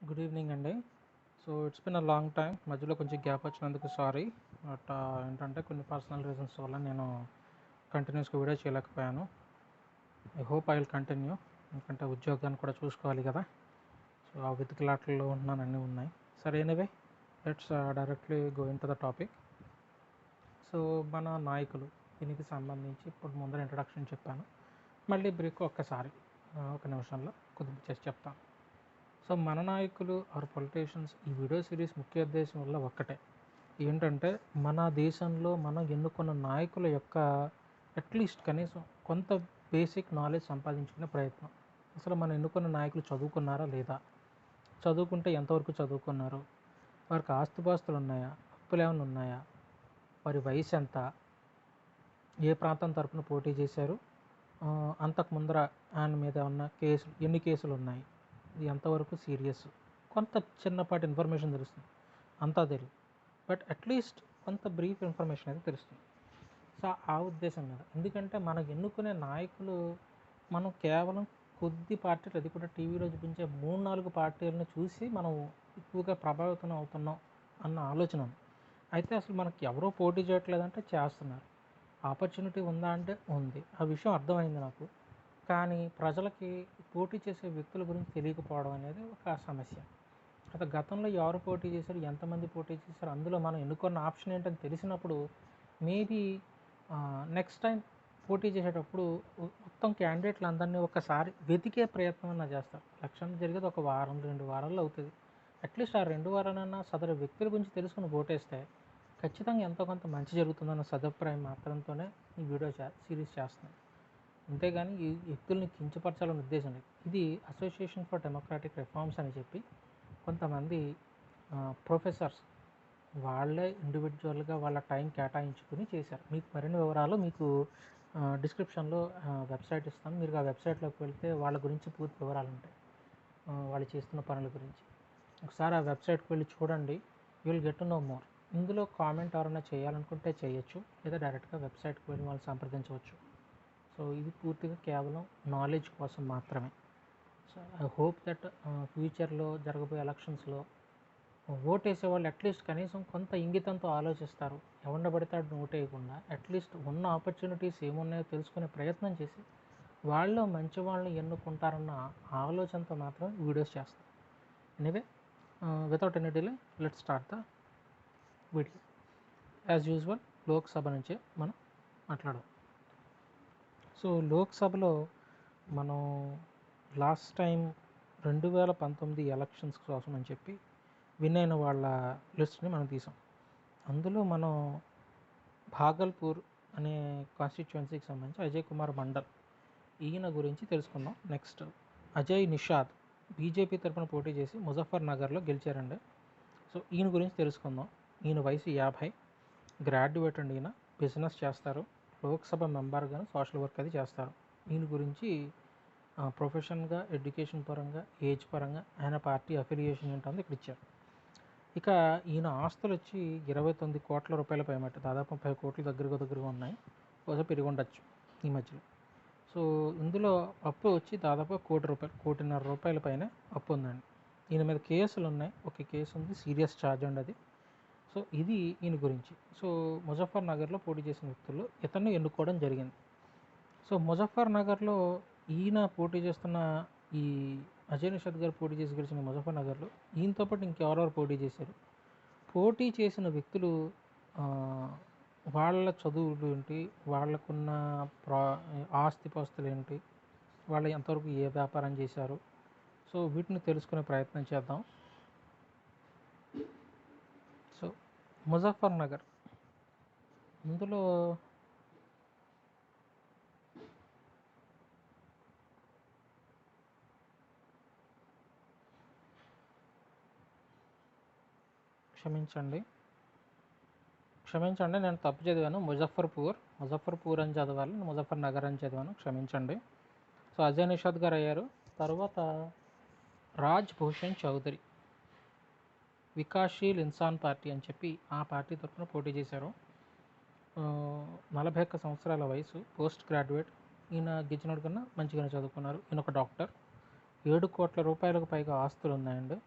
Good evening అండి. So it's been a long time. మధ్యలో కొంచెం గ్యాప్ వచ్చినందుకు సారీ. బట్ ఏంటంటే కొన్ని పర్సనల్ రీజన్స్ వల్ల నేను కంటిన్యూస్గా వీడియో చేయలేకపోయాను. I hope I will continue. ఎందుకంటే ఉద్యోగాన్ని కూడా చూసుకోవాలి కదా. సో ఆ వెతుకులాటల్లో ఉన్నాను, అన్నీ ఉన్నాయి. సరే, anyway let's directly go in to the topic. So మన నాయకులు, దీనికి సంబంధించి ఇప్పుడు ముందర ఇంట్రడక్షన్ చెప్పాను. మళ్ళీ బ్రేక్ ఒక్కసారి ఒక నిమిషంలో కొద్దిగా చేసి చెప్తాను. సో మన నాయకులు ఆర్ పొలిటీషియన్స్ ఈ వీడియో సిరీస్ ముఖ్య ఉద్దేశం వల్ల ఒక్కటే, ఏంటంటే మన దేశంలో మనం ఎన్నుకున్న నాయకుల యొక్క అట్లీస్ట్ కనీసం కొంత బేసిక్ నాలెడ్జ్ సంపాదించుకునే ప్రయత్నం. అసలు మనం ఎన్నుకున్న నాయకులు చదువుకున్నారా లేదా, చదువుకుంటే ఎంతవరకు చదువుకున్నారు, వారికి ఆస్తుపాస్తులు ఉన్నాయా, అప్పులు ఏమైనా ఉన్నాయా, వారి వయసు ఎంత, ఏ ప్రాంతం తరపున పోటీ చేశారు, అంతకు ముందర ఆయన మీద ఉన్న కేసులు, ఎన్ని కేసులు ఉన్నాయి, ఇది ఎంతవరకు సీరియస్, కొంత చిన్నపాటి ఇన్ఫర్మేషన్ తెలుస్తుంది. అంతా తెలియదు, బట్ అట్లీస్ట్ కొంత బ్రీఫ్ ఇన్ఫర్మేషన్ అయితే తెలుస్తుంది. సో ఆ ఉద్దేశం మీద, ఎందుకంటే మనకు ఎన్నుకునే నాయకులు మనం కేవలం కొద్ది పార్టీలు, అది కూడా టీవీలో చూపించే 3-4 పార్టీలను చూసి మనం ఎక్కువగా ప్రభావితం అవుతున్నాం అన్న ఆలోచన ఉంది. అయితే అసలు మనకి ఎవరో పోటీ చేయట్లేదంటే చేస్తున్నారు. ఆపర్చునిటీ ఉందా అంటే ఉంది. ఆ విషయం అర్థమైంది నాకు. కానీ ప్రజలకి పోటీ చేసే వ్యక్తుల గురించి తెలియకపోవడం అనేది ఒక సమస్య. అయితే గతంలో ఎవరు పోటీ చేశారు, ఎంతమంది పోటీ చేశారు, అందులో మనం ఎన్నుకున్న ఆప్షన్ ఏంటని తెలిసినప్పుడు మేబీ నెక్స్ట్ టైం పోటీ చేసేటప్పుడు మొత్తం క్యాండిడేట్లు అందరినీ ఒకసారి వెతికే ప్రయత్నం అన్నా చేస్తారు. ఎలక్షన్ జరిగేది ఒక వారం 2 వారాల్లో అవుతుంది. అట్లీస్ట్ ఆ 2 వారాలన్నా సదరు వ్యక్తుల గురించి తెలుసుకుని ఓటేస్తే ఖచ్చితంగా ఎంతో కొంత మంచి జరుగుతుందన్న సదభిప్రాయం మాత్రంతోనే ఈ వీడియో సిరీస్ చేస్తున్నాను. అంతేగాని ఈ వ్యక్తుల్ని కించపరచాలనే ఉద్దేశం లేదు. ఇది అసోసియేషన్ ఫర్ డెమోక్రాటిక్ రిఫార్మ్స్ అని చెప్పి కొంతమంది ప్రొఫెసర్స్ వాళ్ళే ఇండివిజువల్గా వాళ్ళ టైం కేటాయించుకుని చేశారు. మీకు మరిన్ని వివరాలు మీకు డిస్క్రిప్షన్లో వెబ్సైట్ ఇస్తాను. మీరు ఆ వెబ్సైట్లోకి వెళ్తే వాళ్ళ గురించి పూర్తి వివరాలు ఉంటాయి, వాళ్ళు చేస్తున్న పనుల గురించి. ఒకసారి ఆ వెబ్సైట్కి వెళ్ళి చూడండి, you will get to know more. ఇందులో కామెంట్ ఎవరైనా చేయాలనుకుంటే చేయొచ్చు, లేదా డైరెక్ట్గా వెబ్సైట్కి వెళ్ళి వాళ్ళు సంప్రదించవచ్చు. సో ఇది పూర్తిగా కేవలం నాలెడ్జ్ కోసం మాత్రమే. సో ఐ హోప్ దట్ ఫ్యూచర్లో జరగబోయే ఎలక్షన్స్లో ఓటేసే వాళ్ళు అట్లీస్ట్ కనీసం కొంత ఇంగితంతో ఆలోచిస్తారు. ఎవరిని పడితే వాడిని ఓటేయకుండా అట్లీస్ట్ ఉన్న ఆపర్చునిటీస్ ఏమున్నాయో తెలుసుకునే ప్రయత్నం చేసి వాళ్ళు మంచి వాళ్ళని ఎన్నుకుంటారన్న ఆలోచనతో మాత్రం వీడియోస్ చేస్తాం. Anyway, without any delay let's start the video. As usual Lok Sabha నుంచే మనం మాట్లాడదాం. సో లోక్సభలో మనం లాస్ట్ టైం 2019 ఎలక్షన్స్ కోసం అని చెప్పి విన్ అయిన వాళ్ళ లిస్ట్ని మనం తీసాం. అందులో మనం భాగల్పూర్ అనే కాన్స్టిట్యుయెన్సీకి సంబంధించి అజయ్ కుమార్ మండల్, ఈయన గురించి తెలుసుకుందాం. నెక్స్ట్ అజయ్ నిషాద్ బీజేపీ తరఫున పోటీ చేసి ముజఫర్ నగర్లో గెలిచారండి. సో ఈయన గురించి తెలుసుకుందాం. ఈయన వయసు 50, గ్రాడ్యుయేట్ అండి. ఈయన బిజినెస్ చేస్తారు, లోక్సభ మెంబర్గా సోషల్ వర్క్ అది చేస్తారు. ఈయన గురించి ప్రొఫెషన్గా, ఎడ్యుకేషన్ పరంగా, ఏజ్ పరంగా ఆయన పార్టీ అఫిలియేషన్ ఏంటంటే ఇక్కడ ఇచ్చారు. ఇక ఈయన ఆస్తులు వచ్చి 29 కోట్ల రూపాయల పైమాట, దాదాపు 30 కోట్ల దగ్గరగా ఉన్నాయి. కొంచెం పెరిగి ఉండొచ్చు ఈ మధ్యలో. సో ఇందులో అప్పు వచ్చి దాదాపు 1,00,00,000 1,50,00,000 రూపాయల పైన అప్పు ఉందండి. ఈయన మీద కేసులు ఉన్నాయి. ఒక కేసు ఉంది, సీరియస్ ఛార్జ్ అండి అది. సో ఇది ఈయన గురించి. సో ముజఫర్ నగర్లో పోటీ చేసిన వ్యక్తుల్లో ఇతన్ని ఎన్నుకోవడం జరిగింది. సో ముజఫర్ నగర్లో ఈయన పోటీ చేస్తున్న ఈ అజయ్ నిషాద్ గారు పోటీ చేసి గెలిచిన ముజఫర్ నగర్లో ఈయనతో పాటు ఇంకెవరెవరు పోటీ చేశారు, పోటీ చేసిన వ్యక్తులు వాళ్ళ చదువులు ఏంటి, వాళ్ళకున్న ఆస్తిపాస్తులు ఏంటి, వాళ్ళు ఎంతవరకు ఏ వ్యాపారం చేశారు, సో వీటిని తెలుసుకునే ప్రయత్నం చేద్దాం. సో ముజఫర్ నగర్, ఇందులో క్షమించండి నేను తప్పు చదివాను. ముజఫర్పూర్ అని చదవాలి, ముజఫర్ నగర్ అని చదివాను, క్షమించండి. సో అజయ్ నిషాద్ గారు అయ్యారు. తర్వాత రాజ్ భూషణ్ చౌదరి వికాస్శీల్ ఇన్సాన్ పార్టీ అని చెప్పి ఆ పార్టీ తరఫున పోటీ చేశారు. 41 సంవత్సరాల వయసు, పోస్ట్ గ్రాడ్యుయేట్. ఈయన గిచ్చినోడు కన్నా మంచిగానే చదువుకున్నారు. ఈయన ఒక డాక్టర్. 7 కోట్ల రూపాయలకు పైగా ఆస్తులు ఉన్నాయండి.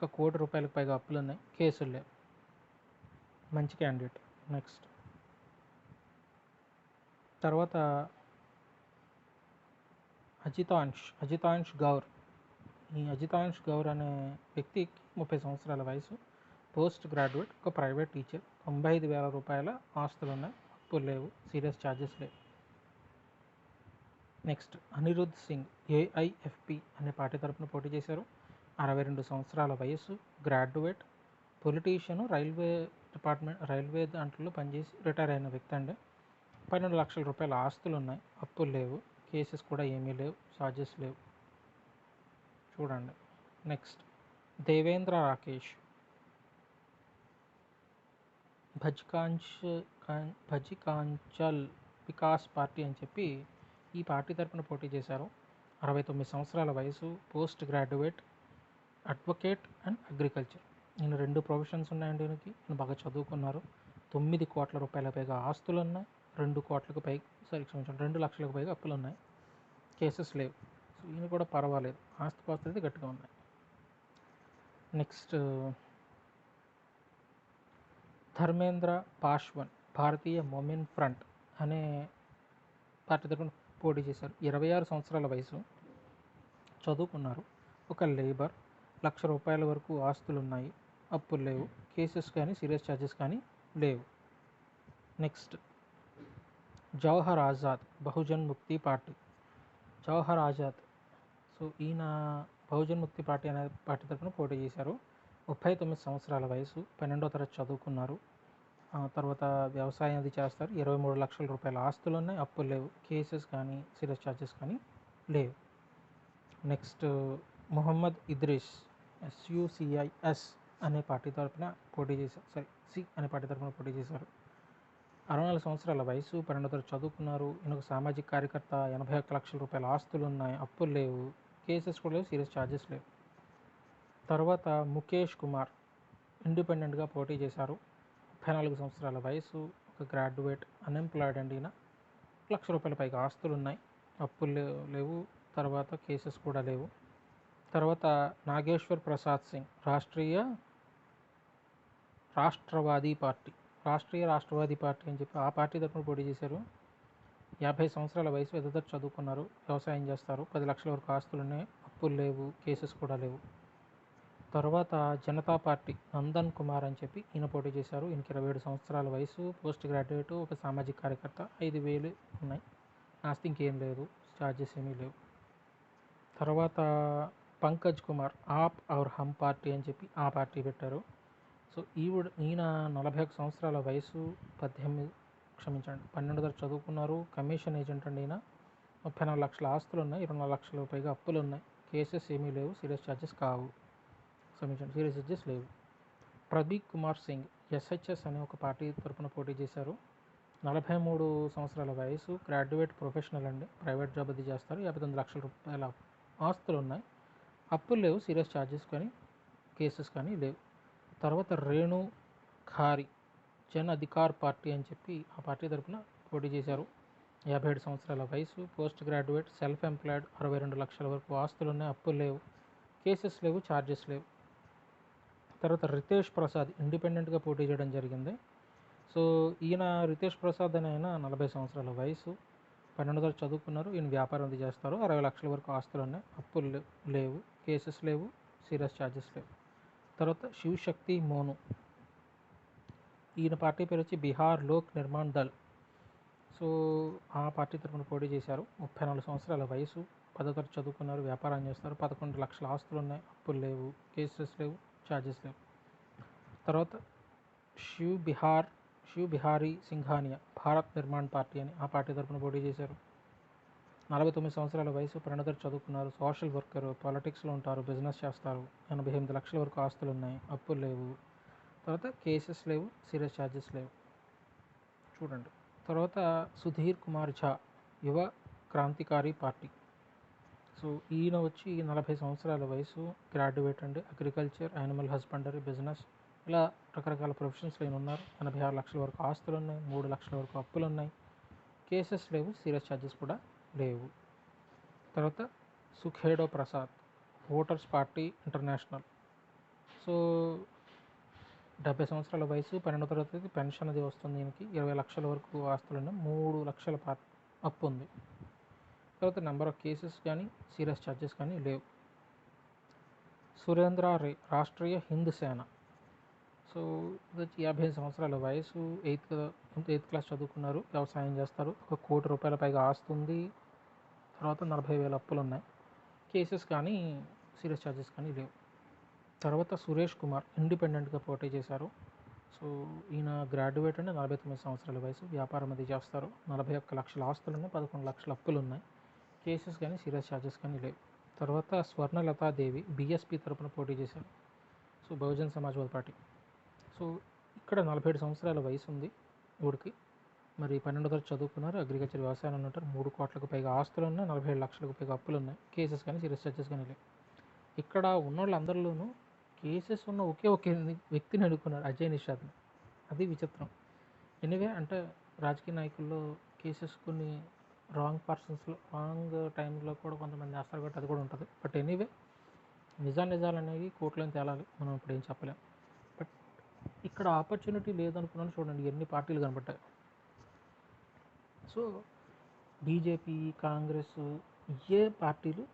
₹1,00,00,000 పైగా అప్పులు ఉన్నాయి, కేసులు లేవు. మంచి క్యాండిడేట్. నెక్స్ట్ తర్వాత అజితాంష్ గౌర్. ఈ అజితాంష్ గౌర్ అనే వ్యక్తికి 30 సంవత్సరాల వయసు, పోస్ట్ గ్రాడ్యుయేట్, ఒక ప్రైవేట్ టీచర్, ₹95,000 ఆస్తులు ఉన్నాయి, అప్పులు లేవు, సీరియస్ ఛార్జెస్ లేవు. నెక్స్ట్ అనిరుద్ సింగ్. ఏఐఎఫ్పి అనే పార్టీ తరపున పోటీ చేశారు. 62 సంవత్సరాల వయసు, గ్రాడ్యుయేట్, పొలిటీషియను, రైల్వే దాంట్లో పనిచేసి రిటైర్ అయిన వ్యక్తి అండి. ₹12 లక్షల ఆస్తులు ఉన్నాయి, అప్పులు లేవు, కేసెస్ కూడా ఏమీ లేవు, ఛార్జెస్ లేవు. చూడండి. నెక్స్ట్ దేవేంద్ర రాకేష్. భజికాంచల్ వికాస్ పార్టీ అని చెప్పి ఈ పార్టీ తరపున పోటీ చేశారు. 69 సంవత్సరాల వయసు, post graduate, advocate and agriculture. నేను 2 ప్రొఫెషన్స్ ఉన్నాయండి ఈయనకి. ఈయన బాగా చదువుకున్నారు. ₹9 కోట్ల పైగా ఆస్తులు ఉన్నాయి, 2 లక్షలకు పైగా అప్పులు ఉన్నాయి, కేసెస్ లేవు. సో ఈయన కూడా పర్వాలేదు, ఆస్తిపాస్తులు అయితే గట్టిగా ఉన్నాయి. నెక్స్ట్ ధర్మేంద్ర పాశ్వాన్. భారతీయ మొమెన్ ఫ్రంట్ అనే పార్టీ తరపున పోటీ చేశారు. 26 సంవత్సరాల వయసు, చదువుకున్నారు, ఒక లేబర్, ₹1,00,000 వరకు ఆస్తులు ఉన్నాయి, అప్పులు లేవు, కేసెస్ కానీ సీరియస్ ఛార్జెస్ కానీ లేవు. నెక్స్ట్ జవహర్ ఆజాద్. బహుజన్ ముక్తి పార్టీ. జవహర్ ఆజాద్. సో ఈయన బహుజన్ ముక్తి పార్టీ అనే పార్టీ తరపున పోటీ చేశారు. 39 సంవత్సరాల వయసు, 12వ తరగతి చదువుకున్నారు, తర్వాత వ్యవసాయం అది చేస్తారు, ₹23 లక్షల ఆస్తులు ఉన్నాయి, అప్పులు లేవు, కేసెస్ కానీ సీరియస్ ఛార్జెస్ కానీ లేవు. నెక్స్ట్ మొహమ్మద్ ఇద్రీస్. SUCIS అనే పార్టీ తరపున పోటీ చేశారు. సి అనే పార్టీ తరపున పోటీ చేశారు. 64 సంవత్సరాల వయసు, 12వ తరగతి చదువుకున్నారు, ఈయన ఒక సామాజిక కార్యకర్త, ₹81 లక్షల ఆస్తులు ఉన్నాయి, అప్పులు లేవు, కేసెస్ కూడా లేవు, సీరియస్ ఛార్జెస్ లేవు. తర్వాత ముఖేష్ కుమార్. ఇండిపెండెంట్గా పోటీ చేశారు. 34 సంవత్సరాల వయసు, ఒక గ్రాడ్యుయేట్, అన్ఎంప్లాయిడ్ అండి. ఈయన ₹1,00,000 పైగా ఆస్తులు ఉన్నాయి, అప్పులు లేవు, తర్వాత కేసెస్ కూడా లేవు. తర్వాత నాగేశ్వర్ ప్రసాద్ సింగ్. రాష్ట్రవాదీ పార్టీ అని చెప్పి ఆ పార్టీ తరపున పోటీ చేశారు. 50 సంవత్సరాల వయసు, ఎదురు చదువుకున్నారు, వ్యవసాయం చేస్తారు, ₹10 లక్షల వరకు ఆస్తులు ఉన్నాయి, అప్పులు లేవు, కేసెస్ కూడా లేవు. తర్వాత జనతా పార్టీ. నందన్ కుమార్ అని చెప్పి ఈయన పోటీ చేశారు. ఈయనకి 27 సంవత్సరాల వయసు, పోస్ట్ గ్రాడ్యుయేట్, ఒక సామాజిక కార్యకర్త, 5,000 ఉన్నాయి, ఆస్తి ఇంకేం లేదు, ఛార్జెస్ ఏమీ లేవు. తర్వాత పంకజ్ కుమార్. ఆప్ ఔర్ హమ్ పార్టీ అని చెప్పి ఆ పార్టీ పెట్టారు. సో ఈయన 41 సంవత్సరాల వయసు, 12 తరగతి చదువుకున్నారు, కమిషన్ ఏజెంట్ అండి. ఈయన 34 లక్షల ఆస్తులు ఉన్నాయి, 24 లక్షల పైగా అప్పులు ఉన్నాయి, కేసెస్ ఏమీ లేవు, సీరియస్ ఛార్జెస్ కావు, సీరియస్ ఛార్జెస్ లేవు. ప్రదీప్ కుమార్ సింగ్. SHS అనే ఒక పార్టీ తరపున పోటీ చేశారు. 43 సంవత్సరాల వయసు, గ్రాడ్యుయేట్, ప్రొఫెషనల్ అండి, ప్రైవేట్ జాబ్ అది చేస్తారు, ₹59 లక్షల ఆస్తులు ఉన్నాయి, అప్పులు లేవు, సీరియస్ ఛార్జెస్ కానీ కేసెస్ కానీ లేవు. తర్వాత రేణు ఖారీ. జన్ అధికార్ పార్టీ అని చెప్పి ఆ పార్టీ తరపున పోటీ చేశారు. 57 సంవత్సరాల వయసు, పోస్ట్ గ్రాడ్యుయేట్, సెల్ఫ్ ఎంప్లాయిడ్, ₹62 లక్షల వరకు ఆస్తులు ఉన్నాయి, అప్పులు లేవు, కేసెస్ లేవు, ఛార్జెస్ లేవు. తర్వాత రితేష్ ప్రసాద్. ఇండిపెండెంట్గా పోటీ చేయడం జరిగింది. సో ఈయన రితేష్ ప్రసాద్ అని ఆయన 40 సంవత్సరాల వయసు, 12వ తరగతి చదువుకున్నారు, ఈయన వ్యాపారం అది చేస్తారు, ₹60 లక్షల వరకు ఆస్తులు ఉన్నాయి, అప్పులు లేవు, కేసెస్ లేవు, సీరియస్ ఛార్జెస్ లేవు. తర్వాత శివశక్తి మోను. ఈయన పార్టీ పేరు వచ్చి బీహార్ లోక్ నిర్మాణ్ దళ్. సో ఆ పార్టీ తరపున పోటీ చేశారు. 34 సంవత్సరాల వయసు, 10వ తరగతి చదువుకున్నారు, వ్యాపారం చేస్తారు, ₹11 లక్షల ఆస్తులు ఉన్నాయి, అప్పులు లేవు, కేసెస్ లేవు, ఛార్జెస్ లేవు. తర్వాత శివ్ బిహారీ సింఘానియా. భారత్ నిర్మాణ్ పార్టీ అని ఆ పార్టీ తరపున పోటీ చేశారు. 49 సంవత్సరాల వయసు, 12వ తరగతి చదువుకున్నారు, సోషల్ వర్కరు, పాలిటిక్స్లో ఉంటారు, బిజినెస్ చేస్తారు, 88 లక్షల వరకు ఆస్తులు ఉన్నాయి, అప్పులు లేవు, తర్వాత కేసెస్ లేవు, సీరియస్ ఛార్జెస్ లేవు. చూడండి. తర్వాత సుధీర్ కుమార్ ఝా. యువ క్రాంతికారి పార్టీ. సో ఈయన వచ్చి 40 సంవత్సరాల వయసు, గ్రాడ్యుయేట్ అండి, అగ్రికల్చర్, యానిమల్ హస్బెండరీ, బిజినెస్, ఇలా రకరకాల ప్రొఫెషన్స్లో ఈయన ఉన్నారు. 86 లక్షల వరకు ఆస్తులు ఉన్నాయి, 3 లక్షల వరకు అప్పులు ఉన్నాయి, కేసెస్ లేవు, సీరియస్ ఛార్జెస్ కూడా లేవు. తర్వాత Sukhdeo Prasad. Voters party international. So 70 సంవత్సరాల వయసు, 12వ తరగతి పెన్షన్ అది వస్తుంది. దీనికి 20 లక్షల వరకు ఆస్తులున్నాయి, 3 లక్షల అప్పు ఉంది. తర్వాత నెంబర్ ఆఫ్ కేసెస్ కానీ సీరియస్ ఛార్జెస్ కానీ లేవు. సురేంద్ర రే రాష్ట్రీయ హిందూ సేన. సో ఇది వచ్చి 55 సంవత్సరాల వయసు, 8th క్లాస్ చదువుకున్నారు, వ్యవసాయం చేస్తారు, ₹1 కోటి పైగా ఆస్తుంది, తర్వాత 40,000 అప్పులు ఉన్నాయి. కేసెస్ కానీ సీరియస్ ఛార్జెస్ కానీ లేవు. తర్వాత సురేష్ కుమార్ ఇండిపెండెంట్గా పోటీ చేశారు. సో ఈయన గ్రాడ్యుయేట్ అండి, 49 సంవత్సరాల వయసు, వ్యాపారం అది చేస్తారు, 41 లక్షల ఆస్తులు ఉన్నాయి, 11 లక్షల అప్పులు ఉన్నాయి. కేసెస్ కానీ సీరియస్ ఛార్జెస్ కానీ లేవు. తర్వాత స్వర్ణలతాదేవి బీఎస్పీ తరపున పోటీ చేశారు, so Bahujan Samajwadi party. So ఇక్కడ 47 సంవత్సరాల వయసు ఉంది ఊడికి. మరి 12వ తరగతి చదువుకున్నారు, అగ్రికల్చర్ వ్యవసాయం ఉంటారు, 3 కోట్లకు పైగా ఆస్తులు ఉన్నాయి, 47 లక్షలకు పైగా అప్పులు ఉన్నాయి. కేసెస్ కానీ సీరియస్ ఛార్జెస్ కానీ లేవు. ఇక్కడ ఉన్న వాళ్ళందరిలోనూ కేసెస్ ఉన్న ఒకే వ్యక్తిని అడుగుకున్నారు, అజయ్ నిషాద్ని. అది విచిత్రం. ఎనీవే, అంటే రాజకీయ నాయకుల్లో కేసెస్ కొన్ని రాంగ్ పర్సన్స్లో రాంగ్ టైంలో కూడా కొంతమంది వేస్తారు కాబట్టి అది కూడా ఉంటుంది. బట్ ఎనీవే, నిజాలు అనేవి కోర్టులో తేలాలి, మనం ఇప్పుడు ఏం చెప్పలేం. బట్ ఇక్కడ ఆపర్చునిటీ లేదనుకున్నాను. చూడండి ఎన్ని పార్టీలు కనబడ్డాయి. సో బీజేపీ, కాంగ్రెస్, ఏ పార్టీలు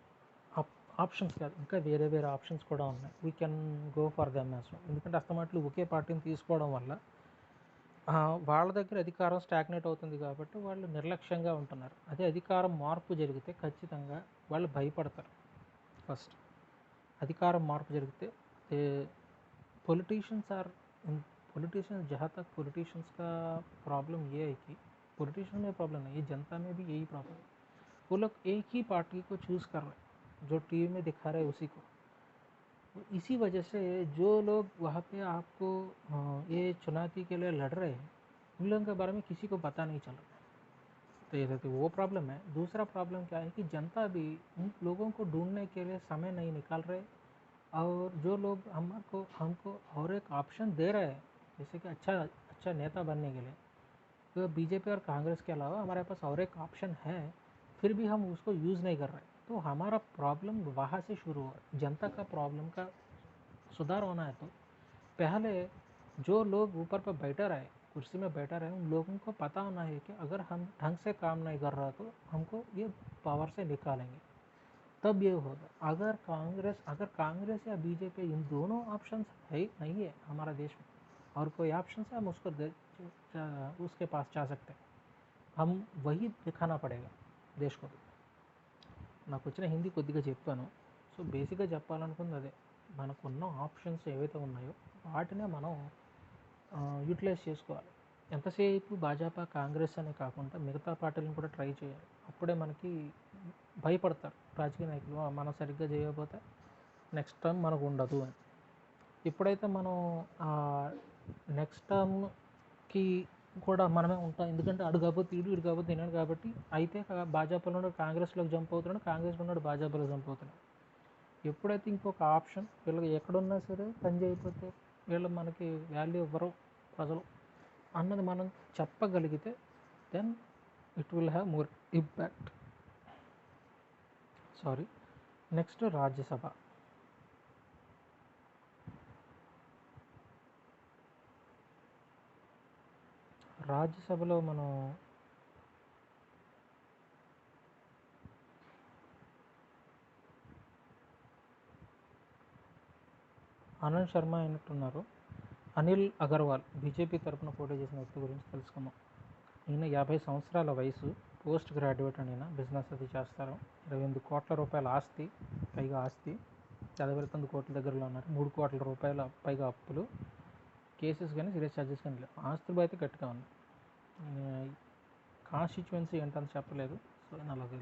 ఆప్షన్స్ కాదు, ఇంకా వేరే ఆప్షన్స్ కూడా ఉన్నాయి. We can go for them as well. ఎందుకంటే అస్తమాట్లు ఒకే పార్టీని తీసుకోవడం వల్ల వాళ్ళ దగ్గర అధికారం స్టాగ్నేట్ అవుతుంది కాబట్టి వాళ్ళు నిర్లక్ష్యంగా ఉంటున్నారు. అదే అధికారం మార్పు జరిగితే ఖచ్చితంగా వాళ్ళు భయపడతారు. ఫస్ట్ అధికారం మార్పు జరిగితే पॉलिटिशियंस जहाँ तक पॉलिटिशियंस का प्रॉब्लम ये है कि पॉलिटिशियन में प्रॉब्लम नहीं, ये जनता में भी यही प्रॉब्लम है। वो लोग एक ही पार्टी को चूज़ कर रहे हैं, जो टीवी में दिखा रहे हैं उसी को। इसी वजह से जो लोग वहाँ पे आपको ये चुनौती के लिए लड़ रहे हैं, उन लोगों के बारे में किसी को पता नहीं चल रहा है। तो ये तो वो प्रॉब्लम है। दूसरा प्रॉब्लम क्या है कि जनता भी उन लोगों को ढूंढने के लिए समय नहीं निकाल रहे, और जो लोग हमको और एक ऑप्शन दे रहे हैं, जैसे कि अच्छा नेता बनने के लिए, तो बीजेपी और कांग्रेस के अलावा हमारे पास और एक ऑप्शन है, फिर भी हम उसको यूज़ नहीं कर रहे। तो हमारा प्रॉब्लम वहाँ से शुरू हुआ। जनता का प्रॉब्लम का सुधार होना है तो पहले जो लोग ऊपर पर बैठे रहे, कुर्सी में बैठा रहे, उन लोगों को पता होना है कि अगर हम ढंग से काम नहीं कर रहा तो हमको ये पावर से निकालेंगे, तब ये होगा। अगर कांग्रेस या बीजेपी इन दोनों ऑप्शंस है नहीं है हमारा देश में, और कोई ऑप्शन है हम उसके पास जा सकते हैं, हम वही दिखाना पड़ेगा देश को। నాకు వచ్చిన హిందీ కొద్దిగా చెప్పాను. సో బేసిక్గా చెప్పాలనుకుంది అదే, మనకున్న ఆప్షన్స్ ఏవైతే ఉన్నాయో వాటినే మనం యూటిలైజ్ చేసుకోవాలి. ఎంతసేపు భాజపా, కాంగ్రెస్ అనే కాకుండా మిగతా పార్టీలను కూడా ట్రై చేయాలి. అప్పుడే మనకి భయపడతారు రాజకీయ నాయకులు, మనం సరిగ్గా చేయకపోతే నెక్స్ట్ టైం మనకు ఉండదు అని. ఎప్పుడైతే మనం నెక్స్ట్ టర్మ్కి కూడా మనమే ఉంటాం, ఎందుకంటే అడు కాకపోతే ఇడు కాకపోతే తినాడు కాబట్టి, అయితే భాజపాలో ఉన్నాడు కాంగ్రెస్లోకి జంప్ అవుతున్నాడు, కాంగ్రెస్లో ఉన్నాడు భాజపాలో జంప్ అవుతున్నాడు. ఎప్పుడైతే ఇంకొక ఆప్షన్ వీళ్ళకి ఎక్కడున్నా సరే పని చేయకపోతే వీళ్ళు మనకి వాల్యూ ఇవ్వరు ప్రజలు అన్నది మనం చెప్పగలిగితే, then it will have more impact. Next Rajya Sabha. రాజ్యసభలో మనం ఆనంద్ శర్మ అయినట్టున్నారు, అనిల్ అగర్వాల్ బీజేపీ తరపున పోటీ చేసిన వ్యక్తి గురించి తెలుసుకుందాం. ఈయన 50 సంవత్సరాల వయసు, పోస్ట్ గ్రాడ్యుయేట్ అని, బిజినెస్ అది చేస్తారు, 28 కోట్ల రూపాయల ఆస్తి, 59 కోట్ల దగ్గరలో ఉన్నారు, 3 కోట్ల రూపాయల పైగా అప్పులు, కేసెస్ కానీ సీరియస్ ఛార్జెస్ కానీ లేవు, ఆస్తులు అయితే గట్టిగా ఉన్నాయి. కాన్స్టిట్యుయెన్సీ ఏంటని చెప్పలేదు, సో అలాగే.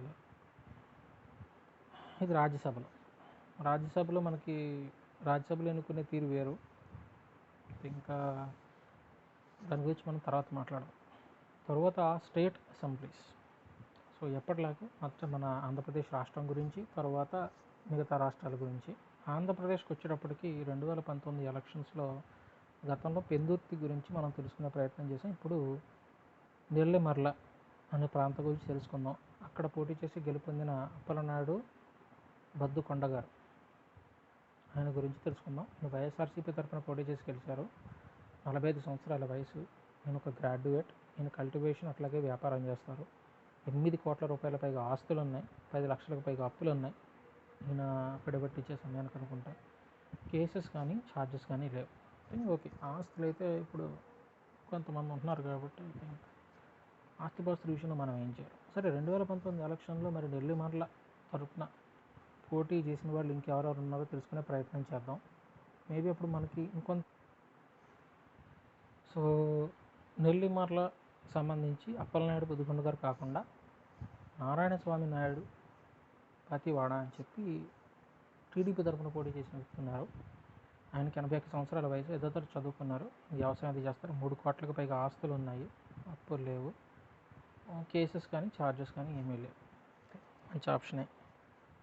ఇది రాజ్యసభలో మనకి రాజ్యసభలో ఎన్నుకునే తీరు వేరు, ఇంకా దాని గురించి మనం తర్వాత మాట్లాడదాం. తర్వాత స్టేట్ అసెంబ్లీస్. సో ఎప్పటిలాగే మొత్తం మన ఆంధ్రప్రదేశ్ రాష్ట్రం గురించి, తర్వాత మిగతా రాష్ట్రాల గురించి. ఆంధ్రప్రదేశ్కి వచ్చేటప్పటికి 2019 ఎలక్షన్స్లో గతంలో పెందుర్తి గురించి మనం తెలుసుకునే ప్రయత్నం చేసాం. ఇప్పుడు నెల్లిమర్ల అనే ప్రాంతం గురించి తెలుసుకుందాం. అక్కడ పోటీ చేసి గెలుపొందిన అప్పలనాయుడు బద్దుకొండ గారు ఆయన గురించి తెలుసుకుందాం. ఈయన వైఎస్ఆర్సీపీ తరఫున పోటీ చేసి గెలిచారు. 45 సంవత్సరాల వయసు. ఈయన ఒక గ్రాడ్యుయేట్. ఈయన కల్టివేషన్ అట్లాగే వ్యాపారం చేస్తారు. 8 కోట్ల రూపాయల పైగా ఆస్తులు ఉన్నాయి. 10 లక్షలకు పైగా అప్పులు ఉన్నాయి. ఈయన అఫిడవిట్ ఇచ్చే సమయానికి అనుకుంటా. కేసెస్ కానీ ఛార్జెస్ కానీ లేవు. ఓకే, ఆస్తులు అయితే ఇప్పుడు కొంతమంది ఉంటున్నారు కాబట్టి ఆస్తిపాస్తుల విషయంలో మనం ఏం చేయాలి. సరే, 2019 ఎలక్షన్లో మరి నెల్లిమర్ల తరపున పోటీ చేసిన వాళ్ళు ఇంకెవరెవరు ఉన్నారో తెలుసుకునే ప్రయత్నం చేద్దాం. మేబీ అప్పుడు మనకి సో నెల్లిమర్ల సంబంధించి అప్పలనాయుడు బుద్దికొండ గారు కాకుండా నారాయణస్వామి నాయుడు పతివాడ అని చెప్పి టీడీపీ తరఫున పోటీ చేసిన వ్యక్తి ఉన్నారు. ఆయనకి 81 సంవత్సరాల వయసు. ఏదో తరగతి చదువుకున్నారు. వ్యవసాయం అది చేస్తారు. 3 కోట్లకు పైగా ఆస్తులు ఉన్నాయి. అప్పులు లేవు. కేసెస్ కానీ ఛార్జెస్ కానీ ఏమీ లేవు. మంచి ఆప్షనే.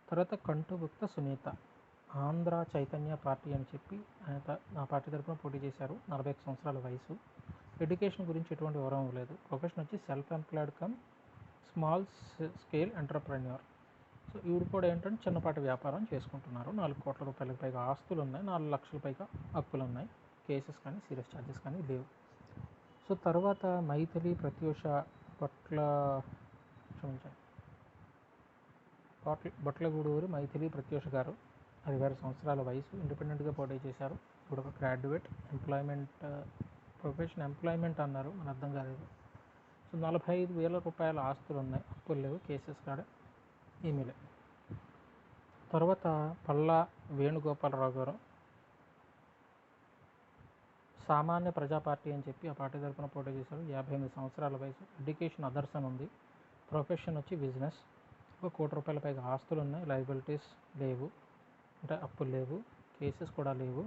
తర్వాత కంటుగుప్త సునీత, ఆంధ్ర చైతన్య పార్టీ అని చెప్పి ఆ పార్టీ తరఫున పోటీ చేశారు. 41 సంవత్సరాల వయసు. ఎడ్యుకేషన్ గురించి ఎటువంటి వివరం లేదు. ప్రొఫెషన్ వచ్చి self employed come small scale entrepreneur. So ఈవిడ కూడా ఏంటంటే చిన్నపాటి వ్యాపారం చేసుకుంటున్నారు. 4 కోట్ల రూపాయలకు పైగా ఆస్తులు ఉన్నాయి. 4 లక్షల పైగా అప్పులు ఉన్నాయి. కేసెస్ కానీ సీరియస్ ఛార్జెస్ కానీ లేవు. సో తర్వాత మైథిలి ప్రత్యూష బొట్లగూడూరి మైథిలి ప్రత్యూష గారు, 66 సంవత్సరాల వయసు. ఇండిపెండెంట్గా పోటీ చేశారు. ఇప్పుడు ఒక గ్రాడ్యుయేట్. ప్రొఫెషన్ ఎంప్లాయ్మెంట్ అన్నారు, మన అర్థం కాలేదు. సో 45,000 రూపాయల ఆస్తులు ఉన్నాయి. అప్పులు లేవు. కేసెస్ కాడ ఏమీ లేవు. తర్వాత పల్లా వేణుగోపాలరావు గారు, సామాన్య ప్రజా పార్టీ అని చెప్పి ఆ పార్టీ తరఫున పోటీ చేశారు. 58 సంవత్సరాల వయసు. ఎడ్యుకేషన్ అదర్స్ అని ఉంది. ప్రొఫెషన్ వచ్చి బిజినెస్. 1 కోటి రూపాయల పైగా ఆస్తులు ఉన్నాయి. లయబిలిటీస్ లేవు, అంటే అప్పులు లేవు. కేసెస్ కూడా లేవు.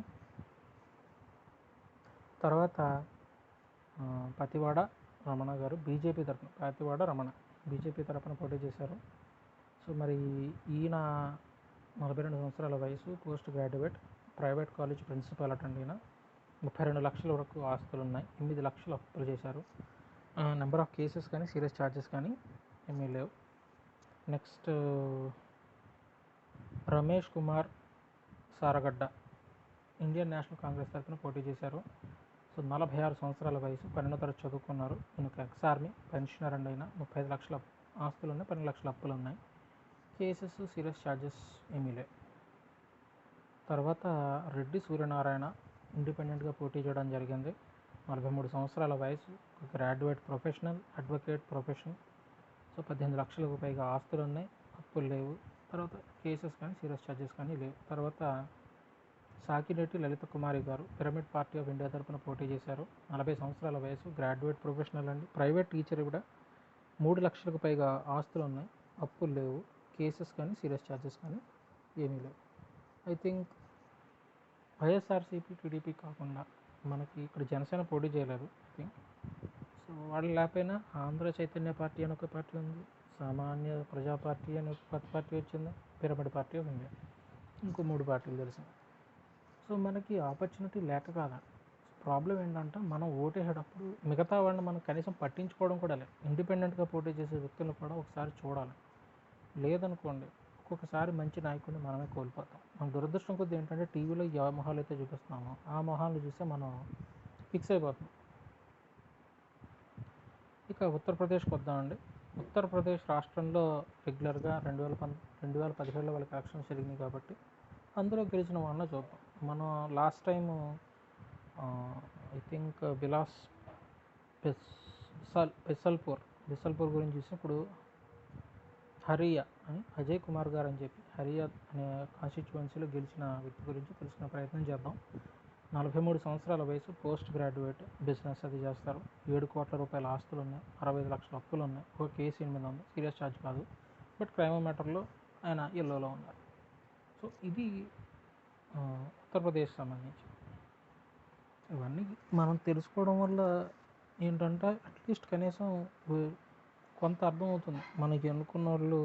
తర్వాత పతివాడ రమణ గారు, బీజేపీ తరఫున, పతివాడ రమణ బీజేపీ తరఫున పోటీ చేశారు. సో మరి ఈయన 42 సంవత్సరాల వయసు. Post graduate. Private college principal attend అయిన. 32 లక్షల వరకు ఆస్తులు ఉన్నాయి. 8 లక్షలు అప్పులు చేశారు. నెంబర్ ఆఫ్ కేసెస్ కానీ సీరియస్ ఛార్జెస్ కానీ ఏమీ లేవు. నెక్స్ట్ రమేష్ కుమార్ సారగడ్డ, ఇండియన్ నేషనల్ కాంగ్రెస్ తరఫున పోటీ చేశారు. సో 46 సంవత్సరాల వయసు. 12వ తరగతి చదువుకున్నారు. ఈయనకు ఎక్స్ ఆర్మీ పెన్షనర్ అండ్ అయినా. 35 లక్షల ఆస్తులు ఉన్నాయి. 12 లక్షల అప్పులు ఉన్నాయి. కేసెస్ సీరియస్ ఛార్జెస్ ఏమీ లేవు. తర్వాత రెడ్డి సూర్యనారాయణ, ఇండిపెండెంట్గా పోటీ చేయడం జరిగింది. 43 సంవత్సరాల వయసు. Graduate. Professional advocate profession. So 18 లక్షలకు పైగా ఆస్తులు ఉన్నాయి. అప్పులు లేవు. తర్వాత కేసెస్ కానీ సీరియస్ ఛార్జెస్ కానీ లేవు. తర్వాత సాకిరెడ్డి లలిత కుమారి గారు, పిరమిడ్ పార్టీ ఆఫ్ ఇండియా తరఫున పోటీ చేశారు. 40 సంవత్సరాల వయసు. గ్రాడ్యుయేట్. ప్రొఫెషనల్ అండి. ప్రైవేట్ టీచర్ కూడా. 3 లక్షలకు పైగా ఆస్తులు ఉన్నాయి. అప్పులు లేవు. కేసెస్ కానీ సీరియస్ ఛార్జెస్ కానీ ఏమీ లేవు. ఐ థింక్ వైఎస్ఆర్సీపీ టీడీపీ కాకుండా మనకి ఇక్కడ జనసేన పోటీ చేయలేదు. ఐ థింక్ సో వాళ్ళు లేకపోయినా ఆంధ్ర చైతన్య పార్టీ అని ఒక పార్టీ ఉంది. సామాన్య ప్రజా పార్టీ అని ఒక కొత్త పార్టీ వచ్చింది. Pyramid party of India. ఇంకో 3 పార్టీలు తెలుసు. సో మనకి ఆపర్చునిటీ లేక కాదా. ప్రాబ్లం ఏంటంటే మనం ఓటేసేటప్పుడు మిగతా వాళ్ళని మనం కనీసం పట్టించుకోవడం కూడా లేదు. ఇండిపెండెంట్గా పోటీ చేసే వ్యక్తులను కూడా ఒకసారి చూడాలి. లేదనుకోండి, ఒక్కొక్కసారి మంచి నాయకుడిని మనమే కోల్పోతాం. మన దురదృష్టం కొద్ది ఏంటంటే టీవీలో ఏ మొహాలు అయితే చూపిస్తున్నామో ఆ మొహాలను చూస్తే మనం ఫిక్స్ అయిపోతాం. ఇక ఉత్తరప్రదేశ్కి వద్దామండి. ఉత్తరప్రదేశ్ రాష్ట్రంలో రెగ్యులర్గా 2017లో వాళ్ళకి ఎలక్షన్స్ జరిగినాయి కాబట్టి అందులో గెలిచిన వాళ్ళని చూద్దాం. మనం లాస్ట్ టైం ఐ థింక్ బిసల్పూర్ గురించి చూసినప్పుడు హరియా అని అజయ్ కుమార్ గారు అని చెప్పి హరియా అనే కాన్స్టిట్యువెన్సీలో గెలిచిన వ్యక్తి గురించి తెలుసుకునే ప్రయత్నం చేద్దాం. 43 సంవత్సరాల వయసు. Post graduate. బిజినెస్ అది చేస్తారు. 7 కోట్ల రూపాయల ఆస్తులు ఉన్నాయి. 65 లక్షల అప్పులు ఉన్నాయి. ఒక కేసు 8 ఉంది. సీరియస్ ఛార్జ్ కాదు, బట్ క్రైమ్ మ్యాటర్లో ఆయన ఎల్లోలో ఉన్నారు. సో ఇది ఉత్తరప్రదేశ్ సంబంధించి. ఇవన్నీ మనం తెలుసుకోవడం వల్ల ఏంటంటే అట్లీస్ట్ కనీసం కొంత అర్థమవుతుంది మనకి అనుకున్న వాళ్ళు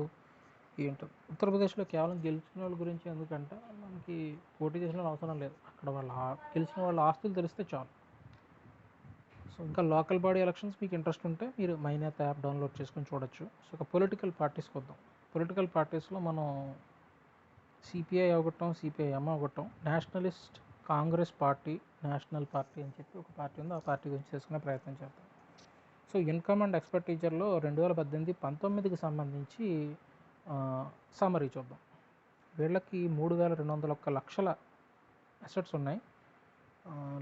ఏంటో. ఉత్తరప్రదేశ్లో కేవలం గెలిచిన వాళ్ళ గురించి ఎందుకంటే మనకి పోటీ చేసిన వాళ్ళు అవసరం లేదు. అక్కడ గెలిచిన వాళ్ళ ఆస్తులు తెలిస్తే చాలు. సో ఇంకా లోకల్ బాడీ ఎలక్షన్స్ మీకు ఇంట్రెస్ట్ ఉంటే మీరు మైనేత యాప్ డౌన్లోడ్ చేసుకొని చూడొచ్చు. సో ఒక పొలిటికల్ పార్టీస్కి వద్దాం. పొలిటికల్ పార్టీస్లో మనం సిపిఐ ఒకటం, సిపిఐఎం ఒకటం, నేషనలిస్ట్ కాంగ్రెస్ పార్టీ, నేషనల్ పార్టీ అని చెప్పి ఒక పార్టీ ఉంది. ఆ పార్టీ గురించి తెలుసుకునే ప్రయత్నం చేద్దాం. సో ఇన్కమ్ అండ్ ఎక్స్పెండిచర్లో 2018-19కి సంబంధించి సమ్మరీ చూద్దాం. వీళ్ళకి 3,201 లక్షల అసెట్స్ ఉన్నాయి.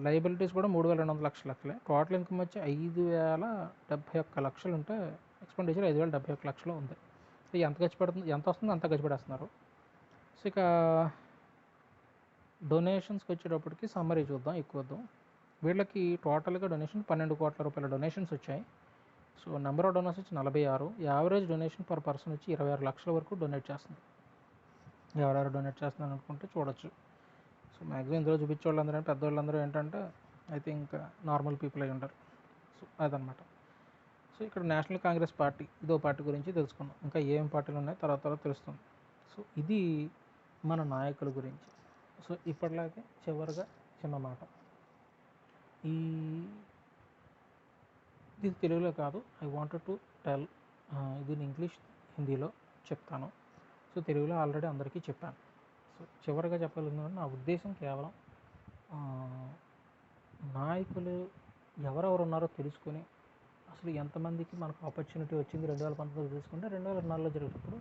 లయబిలిటీస్ కూడా 3,200 లక్షలే. టోటల్ ఇన్కమ్ వచ్చి 5,071 లక్షలు ఉంటే ఎక్స్పెండిచర్ 5,071 లక్షలు ఉంది. సో ఎంత ఖర్చు పెడుతుంది, ఎంత వస్తుందో అంత ఖర్చు పెడేస్తున్నారు. సో ఇక డొనేషన్స్కి వచ్చేటప్పటికి సమ్మరీ చూద్దాం, ఎక్కువ వద్దాం. వీళ్ళకి టోటల్గా డొనేషన్ 12 కోట్ల రూపాయల డొనేషన్స్ వచ్చాయి. సో నెంబర్ ఆఫ్ డొనేషన్స్ వచ్చి 46. యావరేజ్ డొనేషన్ పర్ పర్సన్ వచ్చి 26 లక్షల వరకు డొనేట్ చేస్తుంది. ఎవరెవరు డొనేట్ చేస్తున్నారు అనుకుంటే చూడొచ్చు. సో మ్యాక్సిమం ఇందులో చూపించే వాళ్ళందరూ పెద్దవాళ్ళందరూ ఏంటంటే ఐ థింక్ నార్మల్ పీపుల్ అయి ఉంటారు. సో అదనమాట. సో ఇక్కడ నేషనల్ కాంగ్రెస్ పార్టీ, ఇదో పార్టీ గురించి తెలుసుకున్నాం. ఇంకా ఏం పార్టీలు ఉన్నాయి తర్వాత తెలుస్తుంది. సో ఇది మన నాయకుల గురించి. సో ఇప్పటిలాగే చివరిగా చిన్న మాట, ఇది తెలుగులో కాదు, ఐ వాంటెడ్ టు టెల్, ఇది ఇంగ్లీష్ హిందీలో చెప్తాను. సో తెలుగులో ఆల్రెడీ అందరికీ చెప్పాను. సో చివరిగా చెప్పగలిగిన నా ఉద్దేశం కేవలం నాయకులు ఎవరెవరు ఉన్నారో తెలుసుకొని అసలు ఎంతమందికి మనకు ఆపర్చునిటీ వచ్చింది 2019 తీసుకుంటే 2024లో జరిగేటప్పుడు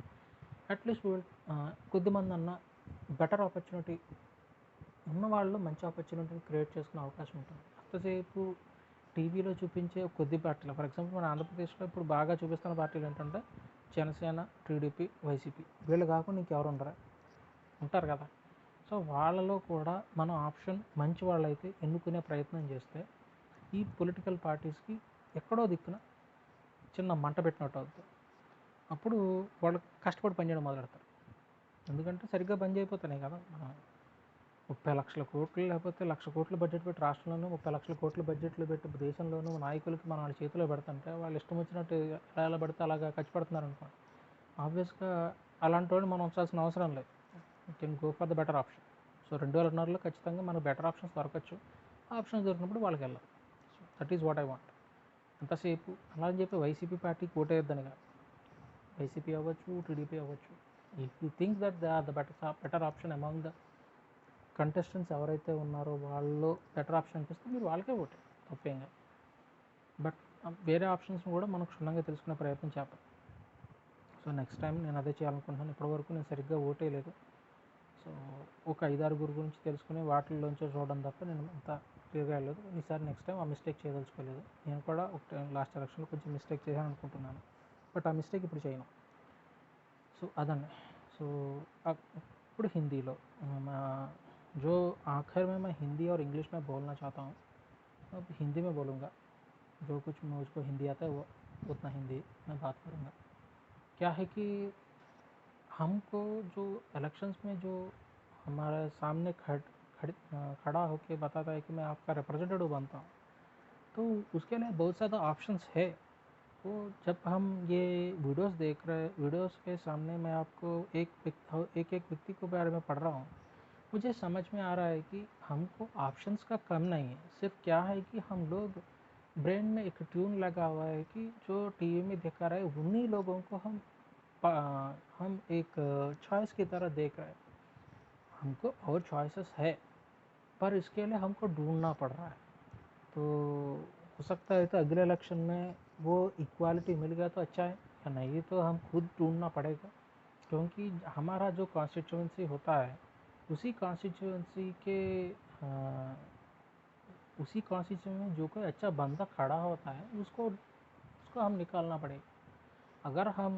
అట్లీస్ట్ కొద్దిమంది అన్న బెటర్ ఆపర్చునిటీ ఉన్నవాళ్ళు మంచి ఆపర్చునిటీని క్రియేట్ చేసుకునే అవకాశం ఉంటుంది. అంతసేపు టీవీలో చూపించే కొద్ది పార్టీలు, ఫర్ ఎగ్జాంపుల్ మన ఆంధ్రప్రదేశ్లో ఇప్పుడు బాగా చూపిస్తున్న పార్టీలు ఏంటంటే జనసేన, టీడీపీ, వైసీపీ. వీళ్ళు కాకుండా ఇంకెవరు ఉంటారు కదా. సో వాళ్ళలో కూడా మనం ఆప్షన్ మంచి వాళ్ళైతే ఎన్నుకునే ప్రయత్నం చేస్తే ఈ పొలిటికల్ పార్టీస్కి ఎక్కడో దిక్కున చిన్న మంట పెట్టినట్టు అవుతుంది. అప్పుడు వాళ్ళు కష్టపడి పనిచేయడం మొదలెడతారు. ఎందుకంటే సరిగ్గా పని చేయకపోతున్నాయి కదా. మనం 30 లక్షల కోట్లు లేకపోతే 1,00,000 కోట్లు బడ్జెట్ పెట్టి రాష్ట్రంలోనూ 30 లక్షల కోట్లు బడ్జెట్లు పెట్టి దేశంలోనూ నాయకులకి మనం వాళ్ళ చేతిలో పెడుతుంటే వాళ్ళు ఇష్టం వచ్చినట్టు ఎలా పడితే అలాగా ఖర్చు పెడుతున్నారు అనుకోండి. ఆబ్వియస్గా అలాంటి వాళ్ళు మనం ఉంచాల్సిన అవసరం లేదు. Can go for the better option. So 2026లో ఖచ్చితంగా మనకు బెటర్ ఆప్షన్స్ దొరకచ్చు. ఆ ఆప్షన్స్ దొరికినప్పుడు వాళ్ళకి వెళ్ళాలి. So that is what I want. ఎంతసేపు అలా అని చెప్పి వైసీపీ పార్టీకి ఓటేయొద్దని కాదు. వైసీపీ అవ్వచ్చు, టీడీపీ అవ్వచ్చు. If you think that they are the better option among the contestants ఎవరైతే ఉన్నారో వాళ్ళు బెటర్ ఆప్షన్ అనిపిస్తే మీరు వాళ్ళకే ఓటే, తప్పేం కాదు. బట్ వేరే ఆప్షన్స్ని కూడా మనం క్షుణ్ణంగా తెలుసుకునే ప్రయత్నం చేద్దాం. సో నెక్స్ట్ టైం నేను అదే చేయాలనుకుంటున్నాను. ఇప్పటివరకు నేను సరిగ్గా ఓటేయలేదు. సో ఒక 5-6 గురించి తెలుసుకుని వాటిల్లోంచే చూడడం తప్ప నేను అంత క్లియర్గా వెళ్ళలేదు. ఈసారి నెక్స్ట్ టైం ఆ మిస్టేక్ చేయదలుచుకోలేదు. నేను కూడా ఒక టైం లాస్ట్ ఎలక్షన్లో కొంచెం మిస్టేక్ చేశాను అనుకుంటున్నాను. బట్ ఆ మిస్టేక్ ఇప్పుడు చేయను. సో అదండి. సో ఇప్పుడు हिंदीలో जो आखिर में मैं हिंदी और इंग्लिश में बोलना चाहता हूँ, अब हिंदी में बोलूँगा. जो कुछ मुझको हिंदी आता है वो उतना हिंदी में बात करूँगा. क्या है कि हमको जो इलेक्शंस में जो हमारे सामने खड़ा होके बताता है कि मैं आपका रिप्रेजेंटेटिव बनता हूँ, तो उसके लिए बहुत ज़्यादा ऑप्शंस है. तो जब हम ये वीडियोस देख रहे हैं, वीडियोस के सामने मैं आपको एक व्यक्ति के बारे में पढ़ रहा हूँ, मुझे समझ में आ रहा है कि हमको ऑप्शंस का कम नहीं है. सिर्फ क्या है कि हम लोग ब्रेन में एक ट्यून लगा हुआ है कि जो टीवी में दिखा रहे हैं उन्हीं लोगों को हम एक चॉइस की तरह देख रहे हैं. हमको और चॉइसेस है, पर इसके लिए हमको ढूंढना पड़ रहा है. तो हो सकता है तो अगले इलेक्शन में वो इक्वालिटी मिल गया तो अच्छा है, या नहीं तो हम खुद ढूंढना पड़ेगा. क्योंकि हमारा जो कॉन्स्टिट्यूंसी होता है उसी कॉन्स्टिट्यूंसी में जो कोई अच्छा बंदा खड़ा होता है उसको हम निकालना पड़ेगा. अगर हम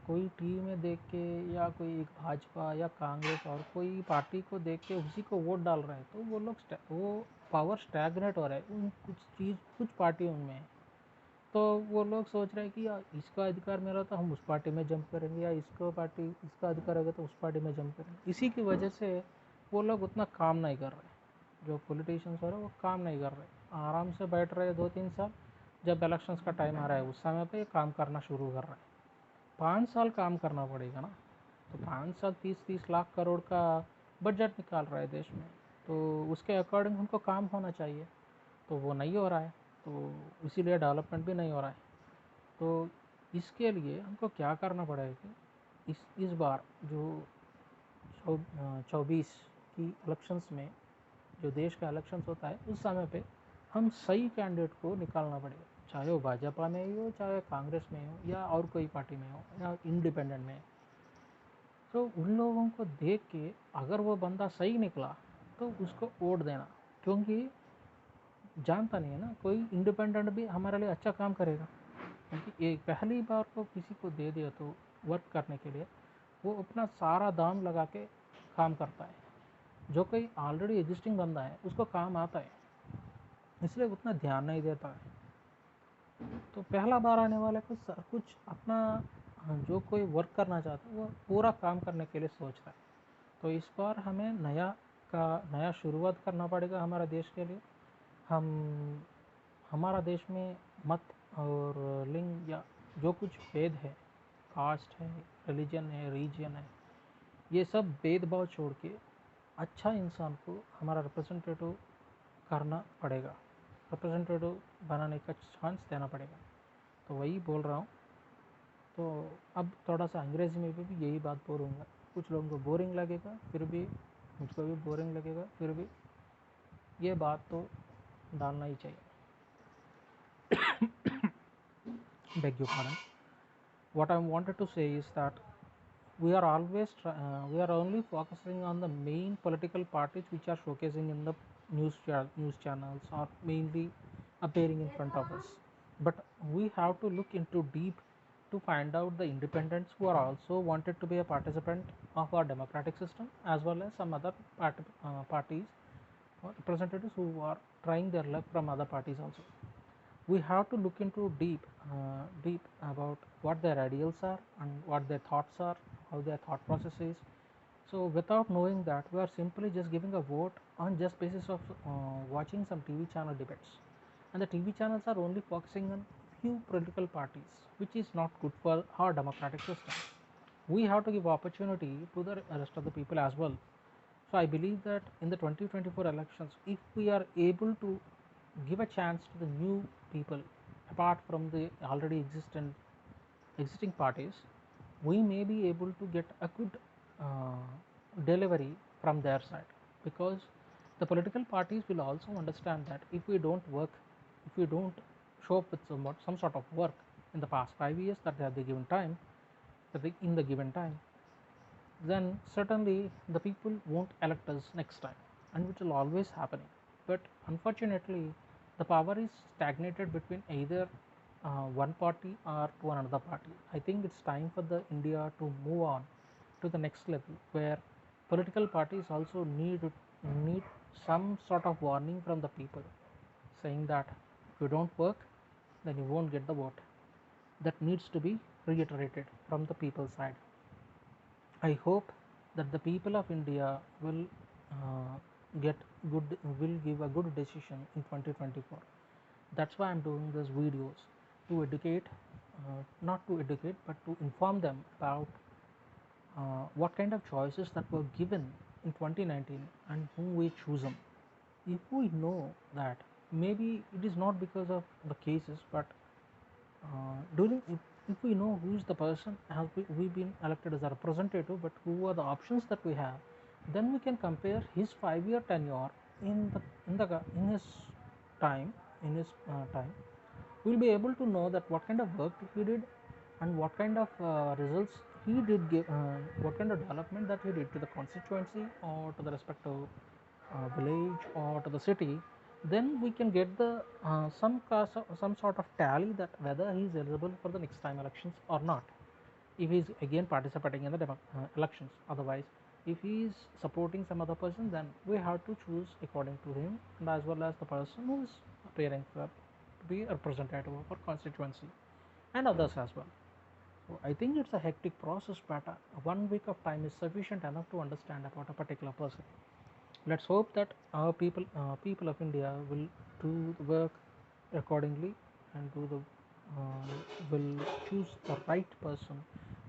कोई टीवी में देख के या कोई एक भाजपा या कांग्रेस और कोई पार्टी को देख के उसी को वोट डाल रहे हैं तो वो पावर स्टैग्नेट हो रहा है कुछ पार्टियों में. तो वो लोग सोच रहे हैं कि यार इसका अधिकार मेरा तो हम उस पार्टी में जंप करेंगे, या इसका अधिकार होगा तो उस पार्टी में जंप करेंगे. इसी की वजह से वो लोग उतना काम नहीं कर रहे. जो पॉलिटिशियंस हो रहे हैं वो काम नहीं कर रहे, आराम से बैठ रहे 2-3 साल. जब इलेक्शंस का टाइम आ रहा है उस समय पे काम करना शुरू कर रहे हैं. 5 साल काम करना पड़ेगा ना. तो 5 साल 30-30 लाख करोड़ का बजट निकाल रहा है देश में, तो उसके अकॉर्डिंग हमको काम होना चाहिए. तो वो नहीं हो रहा है, तो इसीलिए डेवलपमेंट भी नहीं हो रहा है. तो इसके लिए हमको क्या करना पड़ेगा कि इस बार जो 2024 की इलेक्शंस में, जो देश का इलेक्शंस होता है उस समय पे हम सही कैंडिडेट को निकालना पड़ेगा, चाहे वो भाजपा में ही हो, चाहे कांग्रेस में हो, या और कोई पार्टी में हो, या इंडिपेंडेंट में। तो उन लोगों को देख के अगर वो बंदा सही निकला तो उसको वोट देना, क्योंकि जानता नहीं है ना, कोई इंडिपेंडेंट भी हमारे लिए अच्छा काम करेगा, क्योंकि एक पहली बार को किसी को दे दिया तो वर्क करने के लिए वो अपना सारा दाम लगा के काम करता है। जो कोई ऑलरेडी एग्जिस्टिंग बंदा है उसको काम आता है, इसलिए उतना ध्यान नहीं देता है। तो पहला बार आने वाले को कुछ अपना जो कोई वर्क करना चाहता है वो पूरा काम करने के लिए सोचता है। तो इस बार हमें नया शुरुआत करना पड़ेगा हमारे देश के लिए। हमारा देश में मत और लिंग या जो कुछ भेद है, कास्ट है, रिलीजन है, रीजन है, ये सब भेदभाव छोड़ के अच्छा इंसान को हमारा रिप्रेजेंटेटिव करना पड़ेगा, रिप्रेजेंटेटिव बनाने का चांस देना पड़ेगा। तो वही बोल रहा हूँ। तो अब थोड़ा सा अंग्रेज़ी में भी यही बात बोलूँगा। कुछ लोगों को बोरिंग लगेगा, फिर भी मुझको भी बोरिंग लगेगा, फिर भी ये बात तो डालना ही चाहिए। Beg your pardon. What I wanted to say is that we are only focusing on the main political parties which are showcasing in the news channels or mainly appearing in front of us. But we have to look into deep to find out the independents who are also wanted to be a participant of our democratic system, as well as some other parties or representatives who are trying their luck from other parties also. We have to look into deep about what their ideals are and what their thoughts are, how their thought process is. So without knowing that, we are simply just giving a vote on just basis of watching some TV channel debates, and the TV channels are only focusing on few political parties, which is not good for our democratic system. We have to give opportunity to the rest of the people as well. So I believe that in the 2024 elections, if we are able to give a chance to the new people apart from the already existing parties, we may be able to get a good uh, delivery from their side, because the political parties will also understand that if we don't work, if we don't show up with some sort of work in the past 5 years that they have the given time, in the given time, then certainly the people won't elect us next time, and which will always happen. But unfortunately, the power is stagnated between either one party or to another party. I think it's time for the India to move on to the next level, where political parties also need some sort of warning from the people, saying that if you don't work, then you won't get the vote. That needs to be reiterated from the people's side. I hope that the people of India uh, get will give a good decision in 2024. That's why I'm doing these videos, to educate, not to educate, but to inform them about what kind of choices that were given in 2019 and whom we choose them. If we know that maybe it is not because of the cases, but during if we know who is the person has we been elected as a representative, but who are the options that we have, then we can compare his 5 year tenure in the in his time time. We'll be able to know that what kind of work he did and what kind of results he did give, what kind of development that he did to the constituency or to the respective village or to the city. Then we can get the some sort of tally that whether he is eligible for the next time elections or not, if he is again participating in the elections. Otherwise, if he is supporting some other person, then we have to choose according to him, and as well as the person who is appearing for to be a representative of our constituency and others as well. So I think it's a hectic process, but 1 week of time is sufficient enough to understand about a particular person. Let's hope that our people of India will do the work accordingly and will choose the right person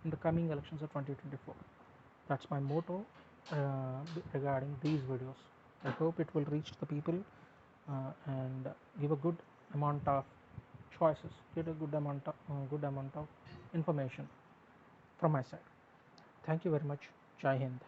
in the coming elections of 2024. That's my motto regarding these videos. I hope it will reach the people and give a good amount of choices, get a good amount of information from my side. Thank you very much. Jai Hind.